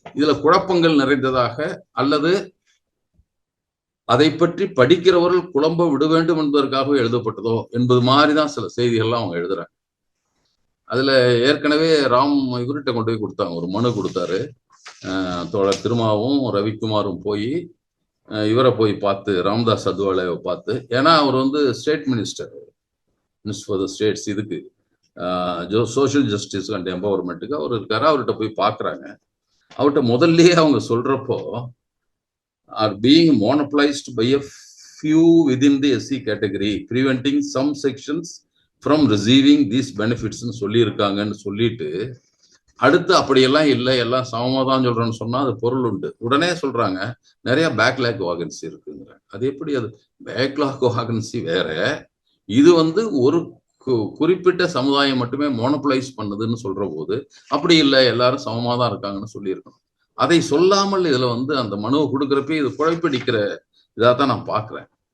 இதுல குழப்பங்கள் நிறைந்ததாக அல்லது அதை பற்றி படிக்கிறவர்கள் குழம்ப விட வேண்டும் என்பதற்காக எழுதப்பட்டதோ என்பது மாதிரிதான் சில செய்திகள்லாம் அவங்க எழுதுறாங்க. அதுல ஏற்கனவே ராம் இவர்கிட்ட கொண்டு போய் கொடுத்தாங்க, ஒரு மனு கொடுத்தாரு. தோழர் திருமாவும் ரவிக்குமாரும் போய் இவரை போய் பார்த்து, ராம்தாஸ் அத்வாலேவை பார்த்து, ஏன்னா அவர் வந்து state minister for the states, இதுக்கு சோசியல் ஜஸ்டிஸ் அண்ட் எம்பவர்மெண்ட்டுக்கு அவர் இருக்காரு. அவர்கிட்ட போய் பார்க்குறாங்க. அவர்கிட்ட முதல்லயே அவங்க சொல்றப்போ, are being monopolised by a few within the SC category preventing some sections from receiving these பெனிஃபிட்ஸ்ன்னு சொல்லியிருக்காங்கன்னு சொல்லிட்டு, அடுத்து அப்படியெல்லாம் இல்லை, எல்லாம் சமமாக தான் சொல்றேன்னு சொன்னா அது பொருள் உண்டு. உடனே சொல்றாங்க நிறைய பேக்லாக் வாகன்சி இருக்குங்கிற. அது எப்படி? அது பேக்லாக் வாகன்சி வேற, இது வந்து ஒரு குறிப்பிட்ட சமுதாயம் மட்டுமே மோனோபலைஸ் பண்ணுதுன்னு சொல்ற போது அப்படி இல்லை, எல்லாரும் சமமாக தான் இருக்காங்கன்னு சொல்லியிருக்கணும். அதை சொல்லாமல் இதுல வந்து அந்த மனுவை கொடுக்குறப்ப இது குழப்படிக்கிற இதாக தான் நான் பார்க்குறேன்.